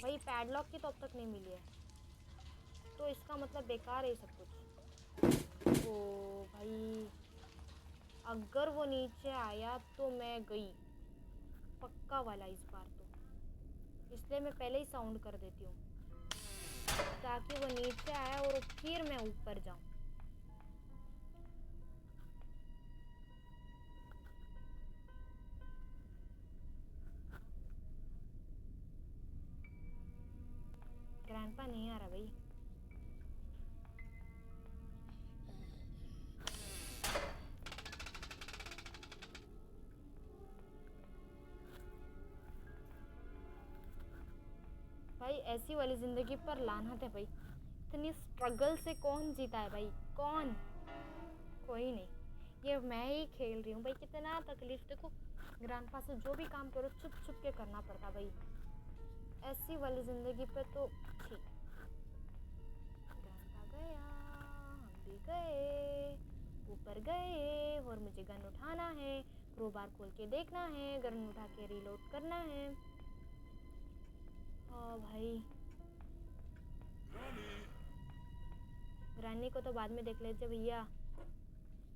भाई पैडलॉक की तो अब तक नहीं मिली है, तो इसका मतलब बेकार है सब कुछ। ओ भाई अगर वो नीचे आया तो मैं गई पक्का वाला इस बार तो, इसलिए मैं पहले ही साउंड कर देती हूँ ताकि वो नीचे आए और फिर मैं ऊपर जाऊँ। ग्रैंडपा नहीं आ रहा भाई। भाई ऐसी वाली ज़िंदगी पर लानत है भाई, इतनी स्ट्रगल से कौन जीता है भाई, कौन? कोई नहीं, ये मैं ही खेल रही हूँ भाई। कितना तकलीफ, देखो ग्रैंडपा से जो भी काम करो छुप छुप के करना पड़ता भाई। ऐसी वाली ज़िंदगी पे तो ठीक। ग्रैंडपा गया, हम भी गए, ऊपर गए, और मुझे गन उठाना है, क्रोबार खोल के देखना है, गन उठा के रीलोड करना है। हाँ भाई रानी को तो बाद में देख लेते भैया,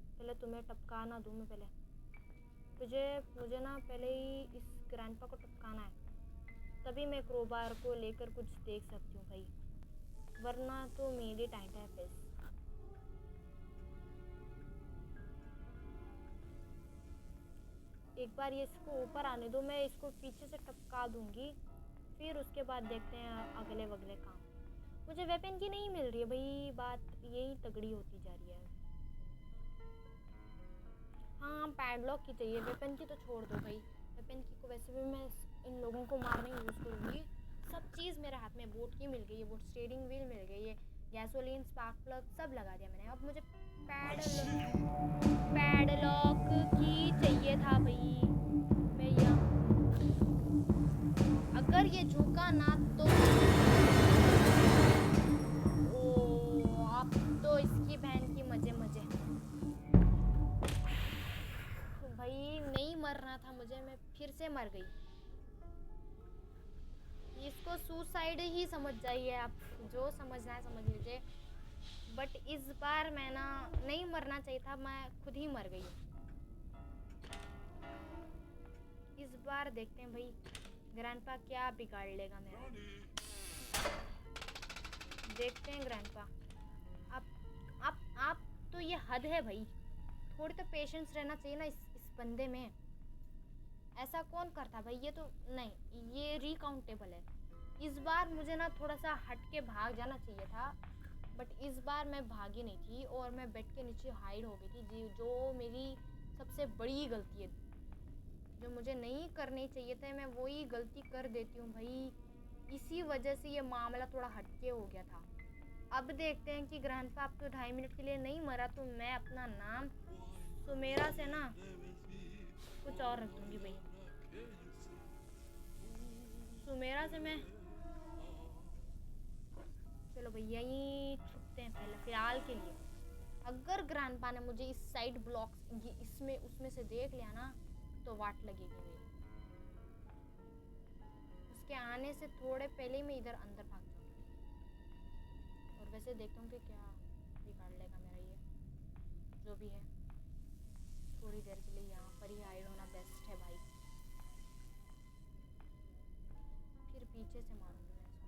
पहले तुम्हें टपकाना दूँ मैं। पहले मुझे ना पहले ही इस ग्रैंडपा को टपकाना है, तभी मैं क्रोबार को लेकर कुछ देख सकती हूँ भाई, वरना तो मेरी टाइट है फेस। एक बार ये इसको ऊपर आने दो, मैं इसको पीछे से टपका दूंगी, फिर उसके बाद देखते हैं अगले वगले काम। मुझे वेपन की नहीं मिल रही है भाई, बात यही तगड़ी होती जा रही है। हाँ पैडलॉक की चाहिए, वेपन की तो छोड़ दो भाई। वेपन की को वैसे भी मैं इन लोगों को मारने यूज़ करूँगी। सब चीज़ मेरे हाथ में, बोट की मिल गई है, बोट स्टीयरिंग व्हील मिल गई है, गैसोलीन स्पार्क प्लग सब लगा दिया मैंने। अब मुझे पैडलॉक की चाहिए था भाई। मैं यहाँ अगर ये झुका ना तो ओ अब तो इसकी बहन की मजे मजे। भाई नहीं मरना था मुझे, मैं फिर से मर गई। इसको सुसाइड ही समझ जाइए आप, जो समझना है समझ लीजिए। बट इस बार मैं ना नहीं मरना चाहिए था, मैं खुद ही मर गई। इस बार देखते हैं भाई ग्रैंडपा क्या बिगाड़ लेगा मेरा। देखते हैं ग्रैंडपा। आप तो ये हद है भाई, थोड़ी तो पेशेंस रहना चाहिए ना इस बंदे में। ऐसा कौन करता भाई, ये तो नहीं, ये रिकाउंटेबल है। इस बार मुझे ना थोड़ा सा हट के भाग जाना चाहिए था, बट इस बार मैं भागी नहीं थी और मैं बेड के नीचे हाइड हो गई थी, जो मेरी सबसे बड़ी गलती है। जो मुझे नहीं करनी चाहिए था मैं वही गलती कर देती हूँ भाई, इसी वजह से ये मामला थोड़ा हटके हो गया था। अब देखते हैं कि ग्रैंडपा आप तो 2.5 मिनट के लिए नहीं मरा, तो मैं अपना नाम सुमेरा से ना कुछ और रख दूंगी भाई। सुमेरा से मैं, चलो भाई यहीं छुपते हैं पहले फिलहाल के लिए। अगर ग्रैंडपा ने मुझे इस साइड ब्लॉक्स इसमें उसमें से देख लिया ना तो वाट लगेगी मेरी। उसके आने से थोड़े पहले ही मैं इधर अंदर भाग जाऊंगी। और वैसे देखता हूँ कि क्या बिगाड़ लेगा मेरा ये, जो भी है। थोड़ी देर के लिए यहाँ पर ही हाइड होना बेस्ट है भाई, फिर पीछे से मारूंगी मैं इसको।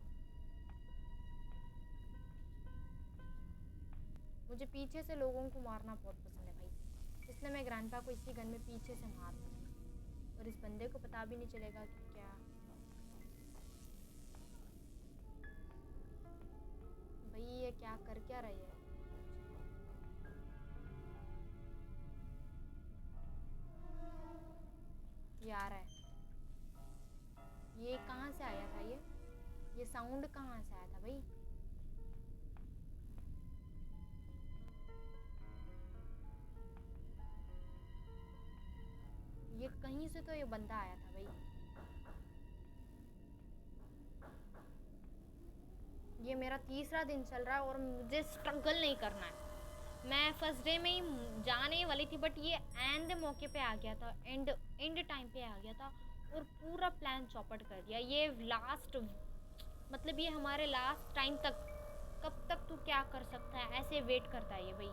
मुझे पीछे से लोगों को मारना बहुत पसंद है भाई, इसलिए मैं ग्रैंडपा को इसी गन में पीछे से मार दूँगी और इस बंदे को पता भी नहीं चलेगा कि क्या। भाई ये क्या कर क्या रही है। ये आ रहा है, ये कहाँ से आया था, ये साउंड कहाँ से आया था भाई। ये कहीं से तो ये बंदा आया था भाई। ये मेरा तीसरा दिन चल रहा है और मुझे स्ट्रगल नहीं करना है। मैं फर्स्ट डे में ही जाने वाली थी, बट ये एंड मौके पे आ गया था, एंड टाइम पे आ गया था और पूरा प्लान चौपट कर दिया। ये लास्ट, मतलब ये हमारे लास्ट टाइम तक, कब तक तू क्या कर सकता है, ऐसे वेट करता है ये भाई।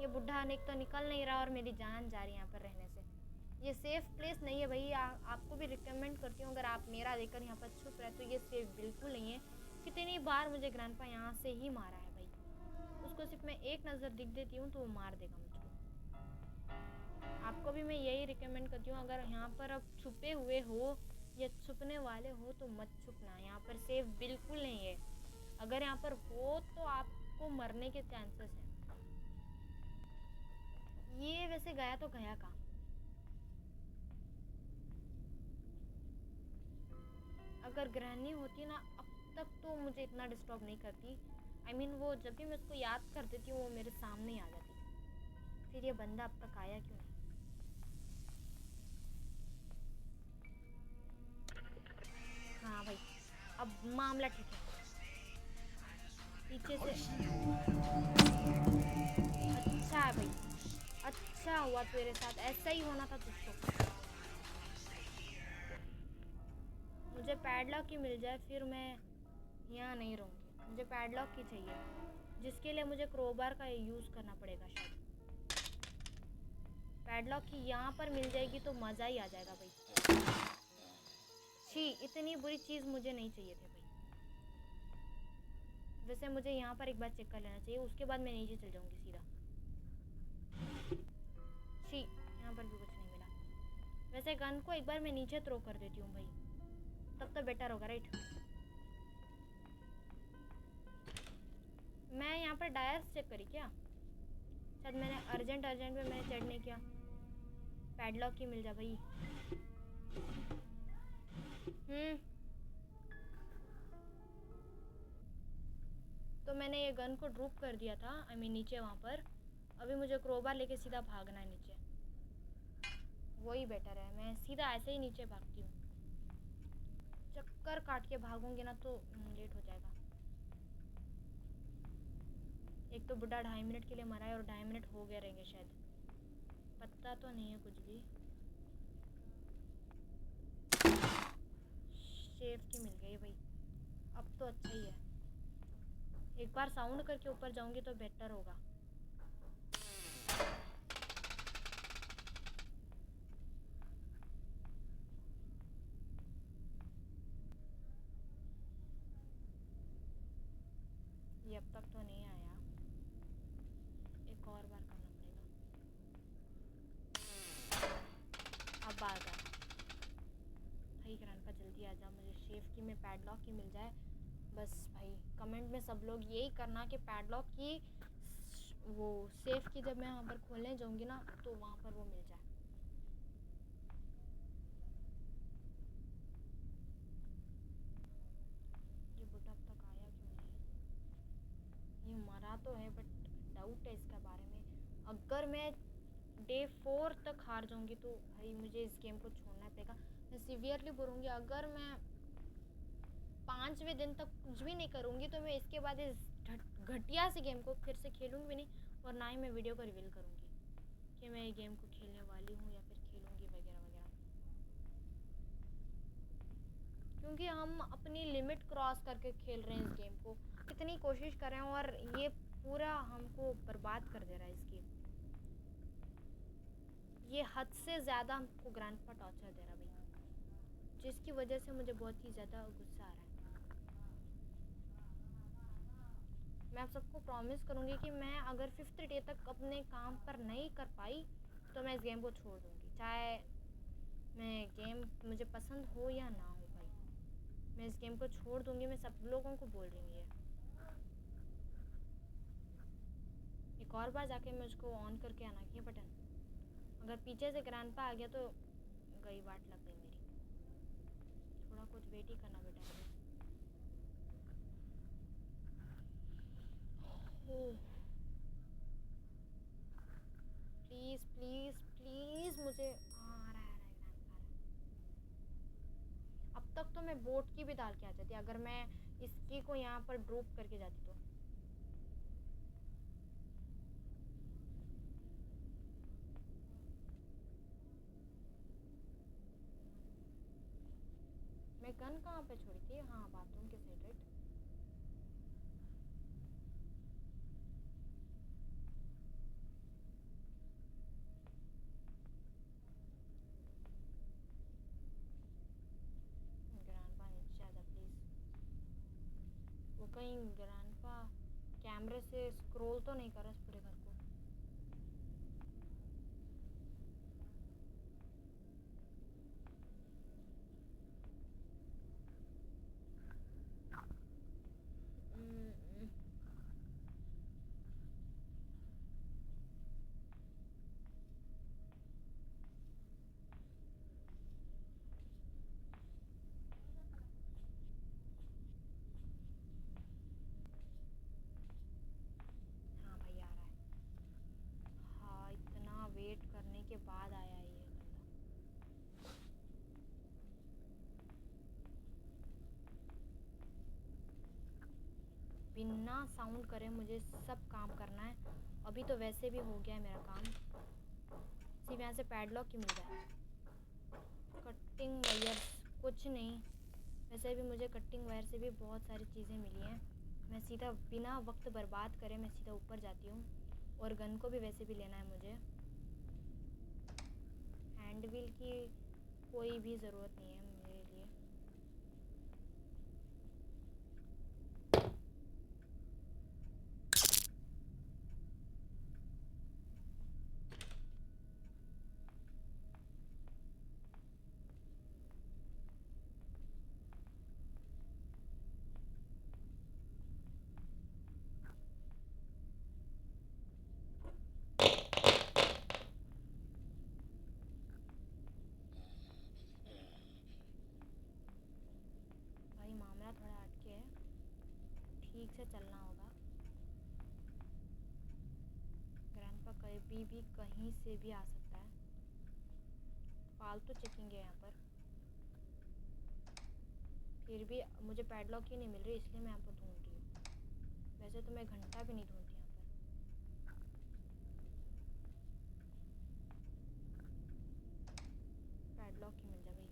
ये बुढ़ा एक तो निकल नहीं रहा और मेरी जान जा रही है यहाँ पर रहने से। ये सेफ़ प्लेस नहीं है भाई। आपको भी रिकमेंड करती हूँ, अगर आप मेरा देखकर यहाँ पर छुप रहे तो ये सेफ बिल्कुल नहीं है। कितनी बार मुझे ग्रैंडपा यहाँ से ही मारा है भाई, उसको सिर्फ मैं एक नज़र दिख देती हूँ तो वो मार देगा मुझको। आपको भी मैं यही रिकमेंड करती हूँ, अगर यहाँ पर आप छुपे हुए हो या छुपने वाले हो तो मत छुपना, यहाँ पर सेफ बिल्कुल नहीं है। अगर यहाँ पर हो तो आपको मरने के चांसेस हैं। ये वैसे गया तो गया कहाँ। अगर ग्रहणी होती ना अब तक तो मुझे इतना डिस्टर्ब नहीं करती। I mean, वो जब भी मैं उसको याद कर देती हूँ वो मेरे सामने ही आ जाती। फिर ये बंदा अब तक आया क्यों नहीं। हाँ भाई अब मामला ठीक है। पीछे से अच्छा है भाई, अच्छा हुआ तेरे साथ, ऐसा ही होना था तुझको। मुझे पैडलॉक ही मिल जाए फिर मैं यहाँ नहीं रहूँगी। मुझे पैडलॉक ही चाहिए, जिसके लिए मुझे क्रोबार का यूज़ करना पड़ेगा शायद। पैडलॉक ही यहाँ पर मिल जाएगी तो मज़ा ही आ जाएगा भाई। छी, इतनी बुरी चीज़ मुझे नहीं चाहिए थी भाई। वैसे मुझे यहाँ पर एक बार चेक कर लेना चाहिए, उसके बाद मैं नीचे चल जाऊँगी सीधा। छी, यहाँ पर भी कुछ नहीं मिला। वैसे गन को एक बार मैं नीचे थ्रो कर देती हूँ भाई, तब तो बेटर होगा राइट। मैं यहाँ पर डायर्स चेक करी क्या, शायद मैंने अर्जेंट में मैंने चेक नहीं किया। पैडलॉक ही मिल जा भाई। तो मैंने ये गन को ड्रॉप कर दिया था, आई मीन नीचे वहाँ पर। अभी मुझे क्रोबार लेके सीधा भागना है नीचे, वही बेटर है। मैं सीधा ऐसे ही नीचे भागती हूँ, चक्कर काट के भागूंगी ना तो लेट हो जाएगा। एक तो बुढ़ा 2.5 मिनट के लिए मरा है और 2.5 मिनट हो गए रहेंगे शायद, पता तो नहीं है कुछ भी। सेफ की मिल गई भाई, अब तो अच्छा ही है। एक बार साउंड करके ऊपर जाऊंगी तो बेटर होगा। ये अब तक तो नहीं आया, एक और बार करना पड़ेगा। अब आ गया भाई। ग्रैंडपा जल्दी आ जा, मुझे सेफ की में पैडलॉक की मिल जाए बस भाई। कमेंट में सब लोग यही करना कि पैडलॉक की वो सेफ की जब मैं वहाँ पर खोलने जाऊँगी ना तो वहाँ पर वो मिल जाए। ये बुढ़ा अब तक आया क्यों नहीं? ये मरा तो है बट डाउट है इसके बारे में। अगर मैं डे 4 तक हार जाऊँगी तो भाई मुझे इस गेम को छोड़ना पड़ेगा। मैं सीवियरली बोलूँगी, अगर मैं 5वें दिन तक कुछ भी नहीं करूँगी तो मैं इसके बाद इस घटिया से गेम को फिर से खेलूँगी भी नहीं, और ना ही मैं वीडियो को रिवील करूँगी कि मैं ये गेम को खेलने वाली हूँ या फिर खेलूँगी वगैरह वगैरह। क्योंकि हम अपनी लिमिट क्रॉस करके खेल रहे हैं इस गेम को, कितनी कोशिश कर रहे हैं और ये पूरा हमको बर्बाद कर दे रहा है इस गेम। ये हद से ज़्यादा हमको ग्रैंडपा टॉर्चर दे रहा है भाई, जिसकी वजह से मुझे बहुत ही ज़्यादा गुस्सा आ रहा है। मैं आप सबको प्रॉमिस करूँगी कि मैं अगर 5th डे तक अपने काम पर नहीं कर पाई तो मैं इस गेम को छोड़ दूँगी, चाहे मैं गेम मुझे पसंद हो या ना हो भाई। मैं इस गेम को छोड़ दूँगी, मैं सब लोगों को बोल रही हूँ ये। एक और बार जाके मैं उसको ऑन करके आना चाहिए बटन। अगर पीछे से ग्रैंडपा आ गया तो गई बात लग गई मेरी। थोड़ा कुछ वेट ही करना बेटा मुझे। प्लीज़ प्लीज़ प्लीज़ मुझे आ रहा है ग्रैंडपा आ रहा है। अब तक तो मैं बोट की भी डाल के आ जाती अगर मैं इसकी को यहाँ पर ड्रॉप करके जाती तो। मैं गन कहाँ पे छोड़ी थी? हाँ बाथरूम के साइड राइट। ग्रैंडपा नीचे आ जा प्लीज़। वो कहीं ग्रैंडपा कैमरे से स्क्रॉल तो नहीं कर रहा इस पूरे घर को? हाँ भाई आ रहा है। हाँ इतना वेट करने के बाद आया है ये बंदा। बिना साउंड करे मुझे सब काम करना है। अभी तो वैसे भी हो गया है मेरा काम, सिर्फ यहाँ से पैडलॉक ही मिल जाए। कटिंग वायर कुछ नहीं, वैसे भी मुझे कटिंग वायर से भी बहुत सारी चीज़ें मिली हैं। मैं सीधा बिना वक्त बर्बाद करे मैं सीधा ऊपर जाती हूँ, और गन को भी वैसे भी लेना है मुझे। हैंड व्हील की कोई भी ज़रूरत नहीं है मेरे लिए। कैमरा थोड़ा हटके है, ठीक से चलना होगा। ग्रैंडपा कभी भी कहीं से भी आ सकता है। फालतू चेकिंग है यहाँ पर। फिर भी मुझे पैडलॉक ही नहीं मिल रही, इसलिए मैं यहाँ पर ढूंढ रही हूँ। वैसे तो मैं घंटा भी नहीं ढूंढती यहाँ पर। पैडलॉक ही मिल जाए भाई।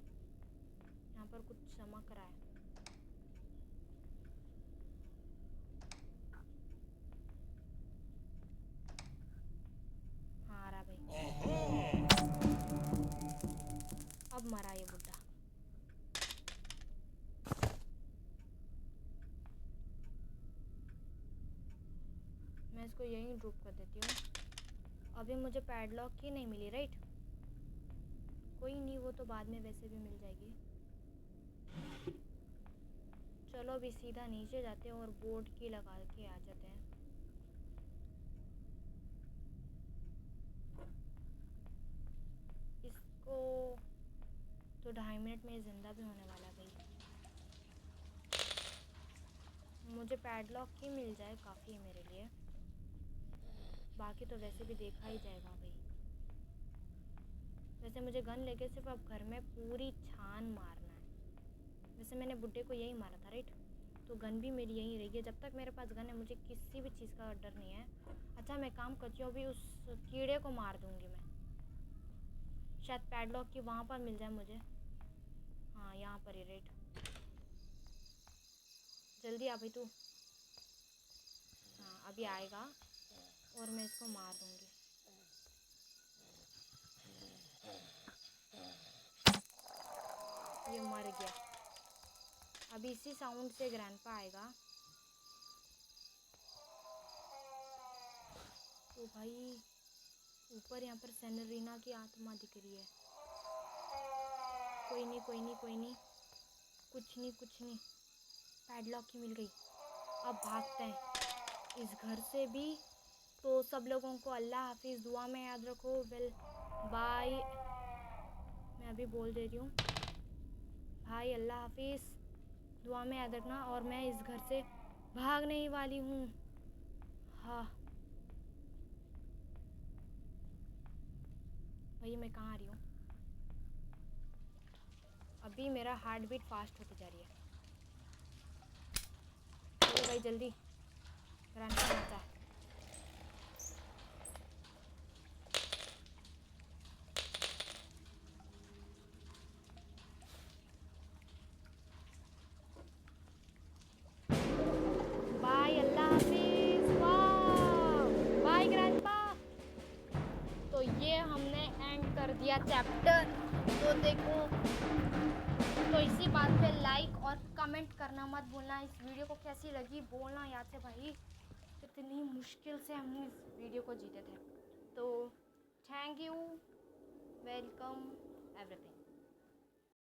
यहाँ पर कुछ चमक रहा है। हाँ आ रहा भाई। अब मरा ये बुड्ढा। मैं इसको यहीं ड्रॉप कर देती हूँ। अभी मुझे पैडलॉक ही नहीं मिली, राइट? कोई नहीं, वो तो बाद में वैसे भी मिल जाएगी। चलो अभी सीधा नीचे जाते हैं और बोर्ड की लगा के आ जाते हैं। इसको तो 2.5 मिनट में ज़िंदा भी होने वाला है भाई। मुझे पैडलॉक ही मिल जाए काफ़ी है मेरे लिए, बाकी तो वैसे भी देखा ही जाएगा भाई। वैसे मुझे गन लेके सिर्फ अब घर में पूरी छान मारना है। वैसे मैंने बुड्ढे को यही मारा था, राइट? तो गन भी मेरी यहीं रहेगी। जब तक मेरे पास गन है मुझे किसी भी चीज़ का डर नहीं है। अच्छा मैं काम करती हूँ, अभी उस कीड़े को मार दूँगी मैं। शायद पैडलॉक की वहाँ पर मिल जाए मुझे। हाँ यहाँ पर ही, राइट? जल्दी आ भाई तू। हाँ अभी आएगा और मैं इसको मार दूँगी। ये मर गया। अभी इसी साउंड से ग्रैंडपा आएगा। ओ भाई, ऊपर यहाँ पर सेनरीना की आत्मा दिख रही है। कोई नहीं कोई नहीं कोई नहीं, कुछ नहीं कुछ नहीं। पैडलॉक ही मिल गई। अब भागते हैं इस घर से भी। तो सब लोगों को अल्लाह हाफिज़, दुआ में याद रखो। Well bye. मैं अभी बोल दे रही हूँ भाई, अल्लाह हाफिज़, दुआ में याद रखना। और मैं इस घर से भागने ही वाली हूँ। हाँ भाई मैं कहाँ आ रही हूँ? अभी मेरा हार्ट बीट फास्ट होती जा रही है। चलो भाई जल्दी, ग्रैंडपा मचा। बाय, अल्लाह हाफिज़, वाह बाय ग्रैंडपा। तो ये हमने एंड कर दिया चैप्टर। तो देखो, तो इसी बात पे लाइक और कमेंट करना मत भूलना। इस वीडियो को कैसी लगी बोलना याद से भाई। कितनी मुश्किल से हमने इस वीडियो को जीते थे। तो थैंक यू, वेलकम एवरीथिंग।